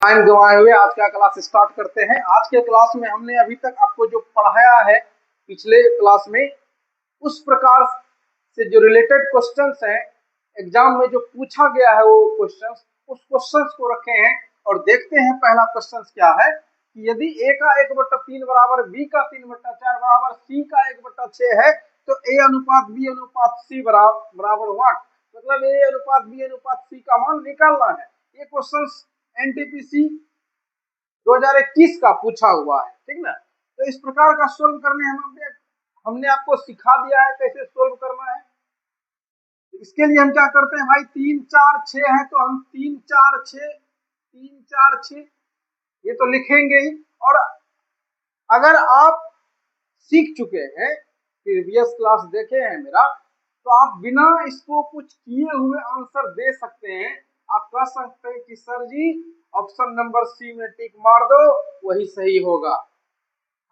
Time गंवाए हुए आज का क्लास स्टार्ट करते हैं। आज के क्लास में हमने अभी तक आपको जो पढ़ाया है पिछले क्लास में, उस प्रकार से जो रिलेटेड क्वेश्चंस हैं एग्जाम में जो पूछा गया है वो क्वेश्चंस, उस क्वेश्चंस को रखे हैं और देखते हैं पहला क्वेश्चन क्या है कि यदि a का 1/3 बराबर b का 3/4 बराबर c का 1/6 है तो a अनुपात b अनुपात c बराबर व्हाट, मतलब a अनुपात b अनुपात c का मान निकालना है। ये क्वेश्चन एनटीपीसी 2021 का पूछा हुआ है, ठीक ना। तो इस प्रकार का सोल्व करने हमने आपको सिखा दिया है कैसे सोल्व करना है। इसके लिए हम क्या करते हैं भाई, 3 4 6 है तो हम 3 4 6 ये तो लिखेंगे ही। और अगर आप सीख चुके हैं, प्रीवियस क्लास देखे हैं मेरा, तो आप बिना इसको कुछ किए हुए आंसर दे सकते हैं। आप कह सकते हैं कि सर जी ऑप्शन नंबर सी में टिक मार दो, वही सही होगा।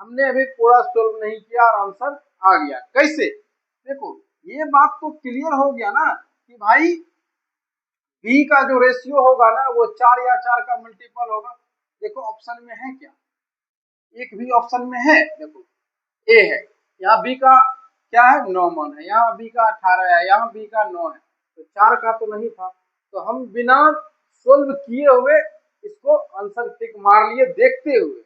हमने अभी पूरा सोल्व नहीं किया और आंसर आ गया। कैसे, देखो ये बात तो क्लियर हो गया ना कि भाई बी का जो रेशियो होगा ना वो 4 या 4 का मल्टीपल होगा। देखो ऑप्शन में है क्या, एक भी ऑप्शन में है, देखो ए है, यहाँ बी का क्या है 9 मान है, यहाँ बी का 18 है, यहाँ बी का 9 है, तो 4 का तो नहीं था। तो हम बिना सोल्व किए हुए इसको आंसर टिक मार लिए देखते हुए।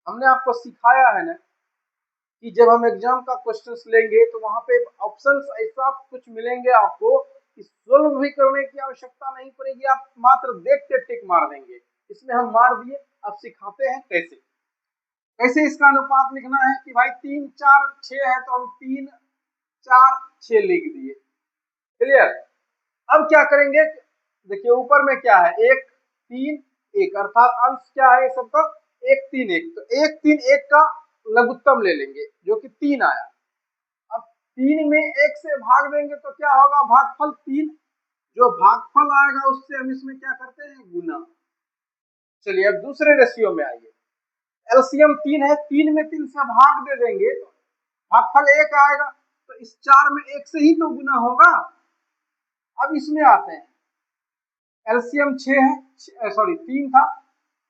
हमने आपको सिखाया है ना कि जब हम एग्जाम का क्वेश्चंस लेंगे तो वहां पे ऑप्शंस ऐसा कुछ मिलेंगे आपको कि सोल्व भी करने की आवश्यकता नहीं पड़ेगी, आप मात्र देख के टिक मार देंगे। इसमें हम मार दिए। अब सिखाते हैं कैसे कैसे इसका अनुपात लिखना है कि भाई 3 4 6 है तो हम 3 4 6 लिख दिए। क्लियर। अब क्या करेंगे, देखिए ऊपर में क्या है 1 3 1, अर्थात अंश क्या है सबका 1 3 1, तो 1 3 1 का लघुत्तम ले लेंगे जो कि 3 आया। अब 3 में 1 से भाग देंगे तो क्या होगा, भागफल 3, जो भागफल आएगा उससे हम इसमें क्या करते हैं गुना। चलिए अब दूसरे रेशियो में आइए, एलसीएम 3 है, 3 में 3 से भाग दे देंगे तो भागफल 1 आएगा, तो इस 4 में 1 से ही तो गुना होगा। अब इसमें आते हैं, एलसीएम 6 है, सॉरी 3 था,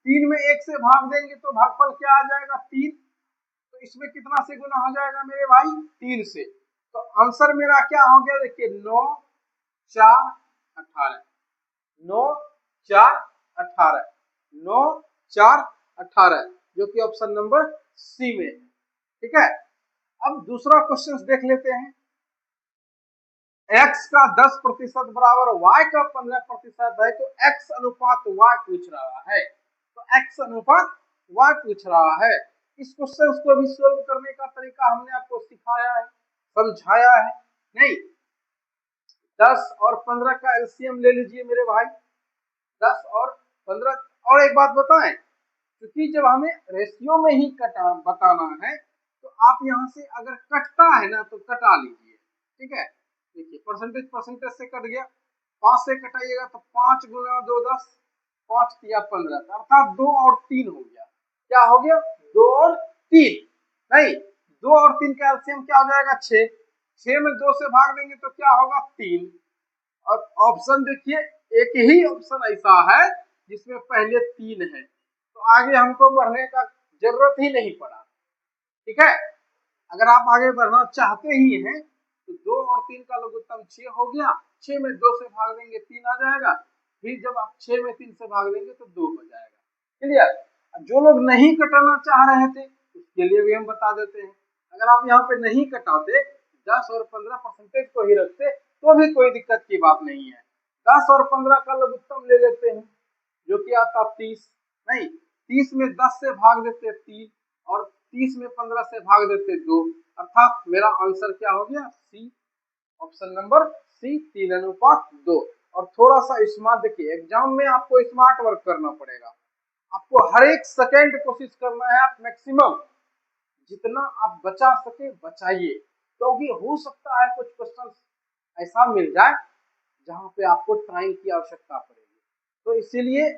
3 में 1 से भाग देंगे तो भागफल क्या आ जाएगा 3, तो इसमें कितना से गुना हो जाएगा मेरे भाई 3 से। तो आंसर मेरा क्या हो गया, देखिए 9 4 18, 9 4 18, 9 4 18, जो कि ऑप्शन नंबर सी में है। ठीक है। अब दूसरा क्वेश्चन देख लेते हैं। x का 10% बराबर y का 15% है तो x अनुपात y पूछ रहा है, तो x अनुपात y पूछ रहा है। इस क्वेश्चन को भी सोल्व करने का तरीका हमने आपको सिखाया है, समझाया है नहीं। 10 और 15 का एलसीएम ले लीजिए मेरे भाई, 10 और 15। और एक बात बताएं, क्योंकि जब हमें रेशियो में ही बताना है तो आप यहाँ से अगर कटता है ना तो कटा लीजिए। ठीक है, देखिए परसेंटेज से कट गया, 5 से कटाइएगा तो 5 गुना 2 10, 5 या 15, अर्थात 2 और 3 हो गया। क्या हो गया 2 और 3, नहीं 2 और 3 का एलसीएम क्या हो जाएगा 6, 6 में 2 से भाग देंगे तो क्या होगा 3। और ऑप्शन देखिए एक ही ऑप्शन ऐसा है जिसमें पहले 3 है, तो आगे हमको बढ़ने का जरूरत ही नहीं पड़ा। ठीक है, अगर आप आगे बढ़ना चाहते ही हैं तो 2 और 3 का लघुत्तम 6 हो गया, 6 में 2 से भाग देंगे 3 आ जाएगा, फिर जब आप 6 में 3 से भाग देंगे तो 2 हो जाएगा। क्लियर। जो लोग नहीं कटाना चाह रहे थे उसके लिए भी हम बता देते हैं, अगर आप यहाँ पे नहीं कटाते 10 और 15% को ही रखते तो भी कोई दिक्कत की बात नहीं है। 10 और 15 का लघुत्तम ले लेते हैं जो कि आता 30, नहीं 30 में 10 से भाग देते 3 और 30 में 15 से भाग देते 2, अर्थात मेरा आंसर क्या हो गया सी, ऑप्शन नंबर सी 3 अनुपात 2। और थोड़ा सा स्मार्ट, देखिए एग्जाम में आपको स्मार्ट वर्क करना पड़ेगा, आपको हर एक सेकेंड कोशिश करना है, आप मैक्सिमम जितना आप बचा सके बचाइए, क्योंकि हो सकता है कुछ क्वेश्चन ऐसा मिल जाए जहां पे आपको टाइम की आवश्यकता पड़ेगी, तो इसीलिए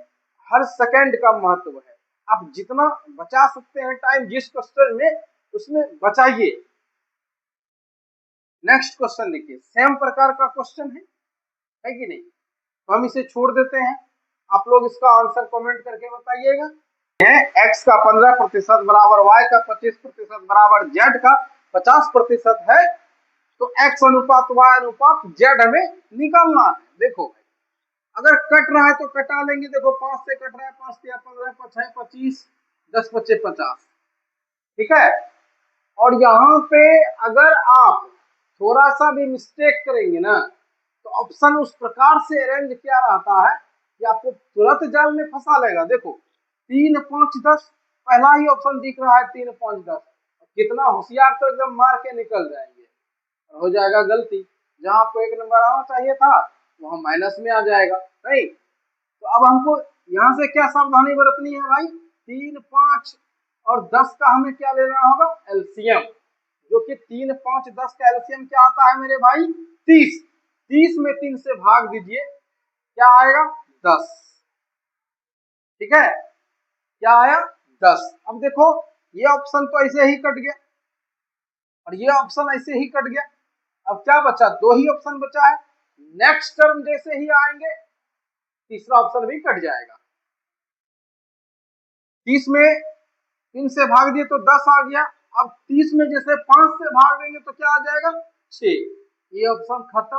हर सेकंड का महत्व है। आप जितना बचा सकते हैं टाइम जिस क्वेश्चन में, उसमें बचाइए। नेक्स्ट क्वेश्चन देखिए, सेम प्रकार का क्वेश्चन है कि नहीं, तो हम इसे छोड़ देते हैं। आप लोग इसका आंसर कमेंट करके बताइएगा। x का 15% बराबर y का 25% बराबर z का 50% है, तो x अनुपात y अनुपात z हमें निकालना है। देखो अगर कट रहा है तो कटा लेंगे, देखो 5 से कट रहा है, 5 या 15, 5 है 25, 10 बचे 50, ठीक है। और यहाँ पे अगर आप थोड़ा सा भी मिस्टेक करेंगे ना, तो ऑप्शन उस प्रकार से अरेंज किया रहता है कि आपको तुरंत जाल में फंसा लेगा। देखो 3, 5, 10 पहला ही ऑप्शन दिख रहा है, 3, 5, 10, कितना होशियार तो एकदम मार के निकल जाएंगे, हो जाएगा गलती। जहां आपको 1 नंबर आना चाहिए था वहां माइनस में आ जाएगा, नहीं। तो अब हमको यहाँ से क्या सावधानी बरतनी है भाई, 3, 5 और 10 का हमें क्या लेना होगा, एलसीएम, जो कि 3, 5, 10 का एलसीएम क्या आता है मेरे भाई, 30। 30 में 3 से भाग दीजिए, क्या आएगा, 10, ठीक है, क्या आया, 10। अब देखो ये ऑप्शन तो ऐसे ही कट गया और ये ऑप्शन ऐसे ही कट गया, अब क्या बचा, 2 ही ऑप्शन बचा है। नेक्स्ट टर्म जैसे ही आएंगे तीसरा ऑप्शन भी कट जाएगा। 30 में 3 से भाग दिए तो 10 आ गया, अब 30 में जैसे 5 से भाग देंगे तो क्या आ जाएगा, 6। ये ऑप्शन खत्म।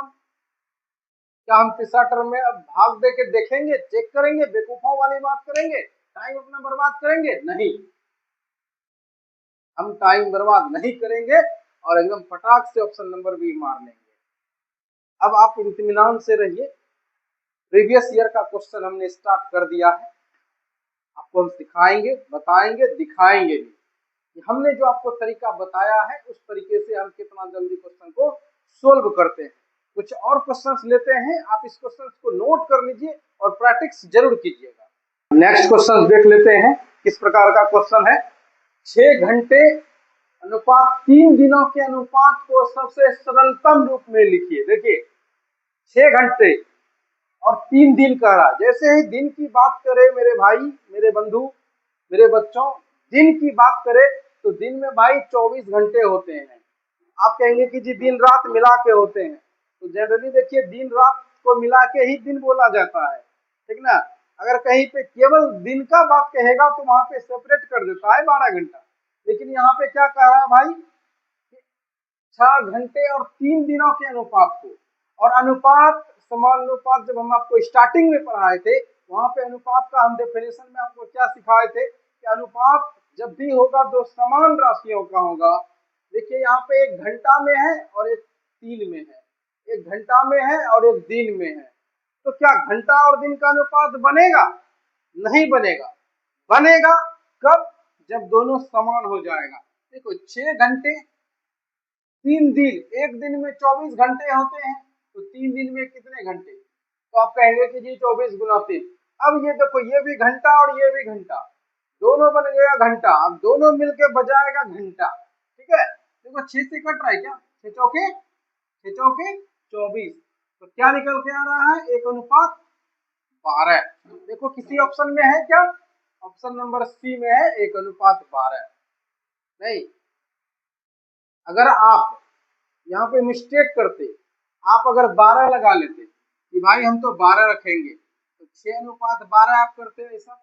क्या हम तीसरा टर्म में अब भाग दे के देखेंगे, चेक करेंगे, बेवकूफों वाली बात करेंगे, टाइम अपना बर्बाद करेंगे, नहीं, हम टाइम बर्बाद नहीं करेंगे और एकदम फटाक से ऑप्शन नंबर भी मार लेंगे। अब आप इत्मीनान से रहिए, प्रीवियस ईयर का क्वेश्चन हमने स्टार्ट कर दिया है, आपको हम सिखाएंगे, बताएंगे, दिखाएंगे भी कि हमने जो आपको तरीका बताया है उस तरीके से हम कितना जल्दी क्वेश्चन को सोल्व करते हैं। कुछ और क्वेश्चंस लेते हैं, आप इस क्वेश्चन को नोट कर लीजिए और प्रैक्टिस जरूर कीजिएगा। नेक्स्ट क्वेश्चन देख लेते हैं किस प्रकार का क्वेश्चन है। 6 घंटे अनुपात 3 दिनों के अनुपात को सबसे सरलतम रूप में लिखिए। देखिए 6 घंटे और 3 दिन कह रहा, जैसे ही दिन की बात करें मेरे भाई, मेरे बंधु, मेरे बच्चों, दिन की बात करें तो दिन में भाई 24 घंटे होते हैं। आप कहेंगे कि जी दिन रात मिला के होते हैं, तो जनरली देखिए दिन रात को मिला के ही दिन बोला जाता है, ठीक ना। अगर कहीं पे केवल दिन का बात कहेगा तो वहां पे सेपरेट कर देता है 12 घंटा, लेकिन यहाँ पे क्या कह रहा है भाई, 6 घंटे और 3 दिनों के अनुपात को, और अनुपात समानुपात जब हम आपको स्टार्टिंग में पढ़ाए थे वहां पे अनुपात का हम डेफिनेशन में आपको क्या सिखाए थे कि अनुपात जब भी होगा दो समान राशियों का होगा। देखिए यहाँ पे 1 घंटा में है और 1 दिन में है, 1 घंटा में है और 1 दिन में है, तो क्या घंटा और दिन का अनुपात बनेगा, नहीं बनेगा। बनेगा कब, जब दोनों समान हो जाएगा। देखो 6 घंटे 3 दिन, एक दिन में 24 घंटे होते हैं, तो 3 दिन में कितने घंटे, तो आप कहेंगे कि जी 24 गुना 3। अब ये देखो ये भी घंटा और ये भी घंटा, दोनों बन गया घंटा, अब दोनों मिलके बजाएगा घंटा, ठीक है। देखो 6 से कट रहा है, क्या 6 चौके 24, तो क्या निकल के आ रहा है, 1 अनुपात 12। देखो किसी ऑप्शन में है क्या, ऑप्शन नंबर सी में है 1 अनुपात 12। नहीं, अगर आप यहाँ पे मिस्टेक करते, आप अगर 12 लगा लेते कि भाई हम तो 12 रखेंगे, तो 6 अनुपात 12 आप करते ऐसा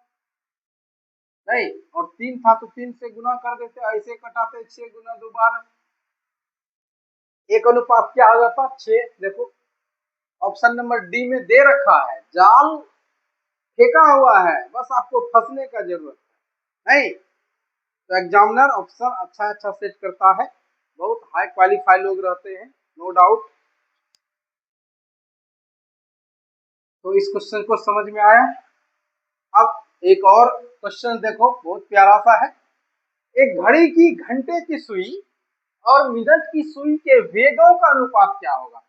नहीं, और 3 था तो 3 से गुना कर देते, ऐसे कटाते 6 गुना 2 12, 1 अनुपात क्या आ जाता 6। देखो ऑप्शन नंबर डी में दे रखा है, जाल फेंका हुआ है, बस आपको फंसने का जरूरत है, नहीं। तो एग्जामिनर ऑप्शन अच्छा सेट करता है, बहुत हाई क्वालिफाई लोग रहते हैं, नो डाउट। तो इस क्वेश्चन को समझ में आया। अब एक और क्वेश्चन देखो, बहुत प्यारा सा है। एक घड़ी की घंटे की सुई और मिनट की सुई के वेगों का अनुपात क्या होगा।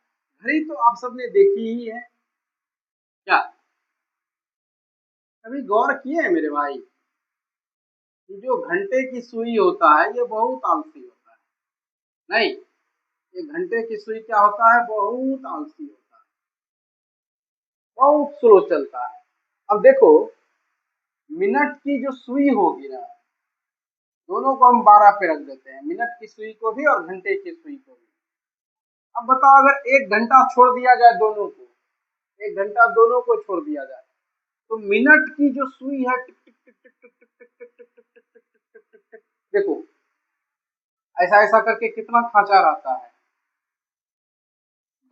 घड़ी तो आप सबने देखी ही है, क्या कभी गौर किए हैं मेरे भाई, कि जो घंटे की सुई होता है ये बहुत आलसी होता है, नहीं, ये घंटे की सुई क्या होता है, बहुत आलसी होता है, बहुत स्लो चलता है। अब देखो मिनट की जो सुई होगी ना, दोनों को हम 12 पे रख देते हैं, मिनट की सुई को भी और घंटे की सुई को भी। अब बताओ अगर 1 घंटा छोड़ दिया जाए दोनों को, 1 घंटा दोनों को छोड़ दिया जाए, तो मिनट की जो सुई है टिक टिक टिक टिक टिक टिक टिक टिक टिक टिक टिक टिक टिक टिक टिक टिक, देखो ऐसा ऐसा करके कितना खांचा रहता है,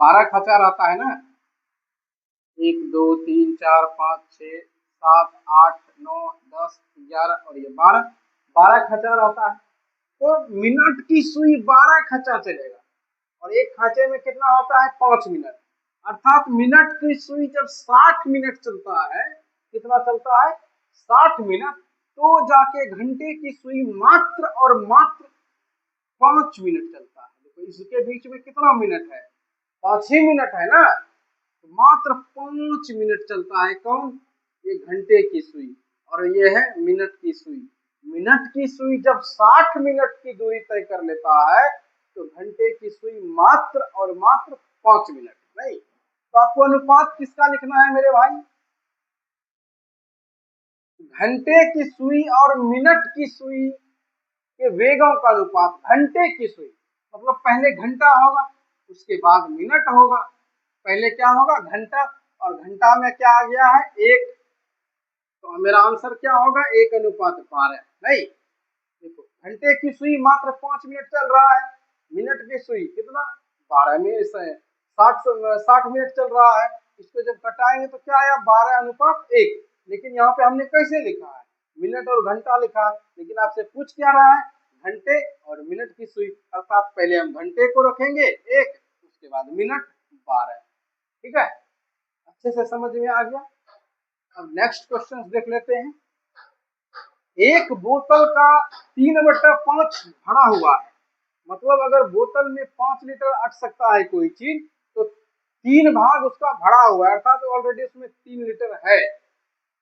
12 खांचा रहता है ना, 1 2 3 4 5 6 7 8 9 10 11 और ये 12 खांचा रहता है। तो मिनट की सुई 12 खांचा चलेगा और एक खांचे में कितना होता है 5 मिनट, अर्थात मिनट की सुई जब 60 मिनट चलता है, कितना चलता है 60 मिनट, तो जाके घंटे की सुई मात्र और मात्र 5 मिनट चलता है। देखो इसके बीच में कितना मिनट है, 5 ही मिनट है ना, तो मात्र 5 मिनट चलता है कौन, ये घंटे की सुई, और ये है मिनट की सुई। मिनट की सुई जब 60 मिनट की दूरी तय कर लेता है तो घंटे की सुई मात्र और मात्र 5 मिनट। नहीं तो आपको अनुपात किसका लिखना है मेरे भाई, घंटे की सुई और मिनट की सुई के वेगों का अनुपात। घंटे की सुई मतलब पहले घंटा होगा उसके बाद मिनट होगा, पहले क्या होगा घंटा, और घंटा में क्या आ गया है 1, तो मेरा आंसर क्या होगा 1:12। नहीं देखो घंटे की सुई मात्र 5 मिनट चल रहा है, मिनट की सुई कितना 12 मिनट से 60 मिनट चल रहा है, इसको जब कटाएंगे तो क्या आया 12:1। लेकिन यहाँ पे हमने कैसे लिखा है, मिनट और घंटा लिखा है, लेकिन आपसे पूछ क्या रहा है घंटे और मिनट की सुई, अर्थात पहले हम घंटे को रखेंगे 1, उसके बाद मिनट 12। ठीक है, अच्छे से समझ में आ गया। अब नेक्स्ट क्वेश्चन देख लेते हैं। एक बोतल का 3/5 भरा हुआ है, मतलब अगर बोतल में 5 लीटर अट सकता है कोई चीज, तो 3 भाग उसका भरा हुआ है, अर्थात ऑलरेडी उसमें 3 लीटर है,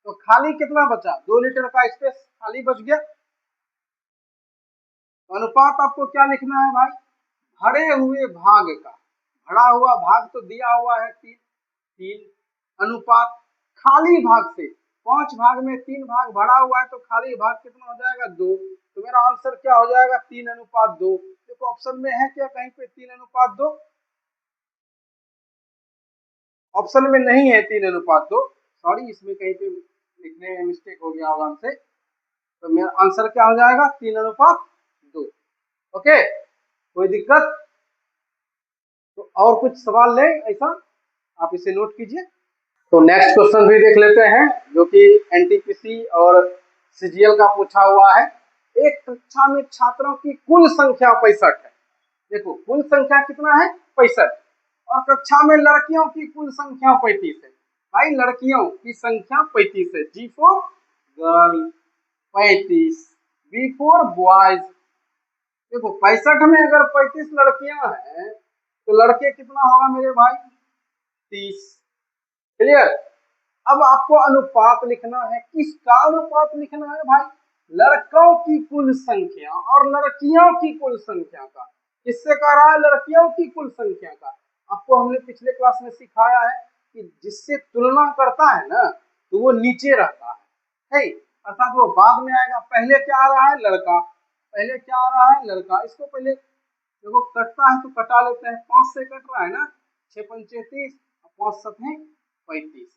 तो खाली कितना बचा, 2 लीटर का स्पेस खाली बच गया। तो अनुपात आपको क्या लिखना है भाई, भरे हुए भाग का, भरा हुआ भाग तो दिया हुआ है 3, अनुपात खाली भाग से, 5 भाग में 3 भाग भरा हुआ है तो खाली भाग कितना हो जाएगा 2, तो मेरा आंसर क्या हो जाएगा 3:2। देखो ऑप्शन में है क्या कहीं पे 3:2, ऑप्शन में नहीं है 3:2, सॉरी इसमें कहीं पे लिखने में मिस्टेक हो गया होगा हमसे, तो मेरा आंसर क्या हो जाएगा 3:2। ओके कोई दिक्कत, तो और कुछ सवाल ले ऐसा आप इसे नोट कीजिए। तो नेक्स्ट क्वेश्चन भी देख लेते हैं जो कि एनटीपीसी और सीजीएल का पूछा हुआ है। एक कक्षा में छात्रों की कुल संख्या 65 है, देखो कुल संख्या कितना है 65, और कक्षा में लड़कियों की कुल संख्या 35 है। भाई लड़कियों की संख्या 35 है, G for girl 35, B for boys. देखो 65 में अगर 35 लड़कियां हैं तो लड़के कितना होगा मेरे भाई 30। क्लियर, अब आपको अनुपात लिखना है, किसका अनुपात लिखना है भाई, लड़कों की कुल संख्या और लड़कियों की कुल संख्या का। किससे कह रहा है, लड़कियों की कुल संख्या का। आपको हमने पिछले क्लास में सिखाया है कि जिससे तुलना करता है ना तो वो नीचे रहता है, अर्थात वो बाद में आएगा। पहले क्या आ रहा है लड़का, पहले क्या आ रहा है लड़का, इसको पहले देखो कटता है तो कटा लेते हैं, 5 से कट रहा है ना, 6 पंचे 30, 5 7 35।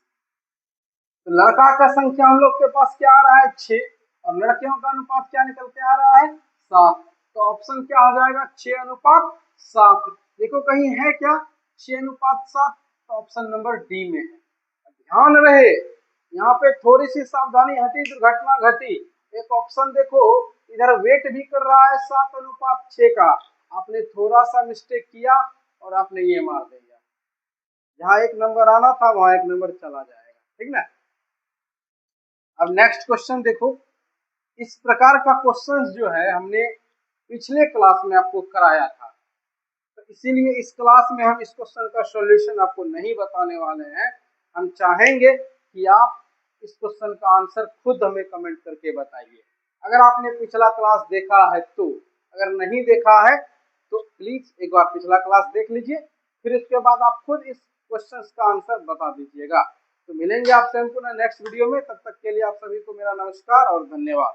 तो लड़का का संख्या हम लोग के पास क्या आ रहा है 6, और लड़कियों का अनुपात क्या निकल के आ रहा है 7, तो ऑप्शन क्या हो जाएगा 6:7। देखो कहीं है क्या 6:7, तो ऑप्शन नंबर डी में है। ध्यान रहे यहाँ पे थोड़ी सी सावधानी हटी, दुर्घटना घटी। एक ऑप्शन देखो इधर वेट भी कर रहा है 7:6 का, आपने थोड़ा सा मिस्टेक किया और आपने ये मार दिया, जहाँ 1 नंबर आना था वहां 1 नंबर चला जाएगा। ठीक ना, अब नेक्स्ट क्वेश्चन देखो। इस प्रकार का क्वेश्चन जो है हमने पिछले क्लास में आपको कराया था, तो इसीलिए इस क्लास में हम इस क्वेश्चन का सॉल्यूशन आपको नहीं बताने वाले हैं। हम चाहेंगे कि आप इस क्वेश्चन का आंसर खुद हमें कमेंट करके बताइए, अगर आपने पिछला क्लास देखा है तो। अगर नहीं देखा है तो प्लीज एक बार पिछला क्लास देख लीजिए, फिर उसके बाद आप खुद इस क्वेश्चन का आंसर बता दीजिएगा। तो मिलेंगे आपसे हम पुनः नेक्स्ट वीडियो में, तब तक के लिए आप सभी को मेरा नमस्कार और धन्यवाद।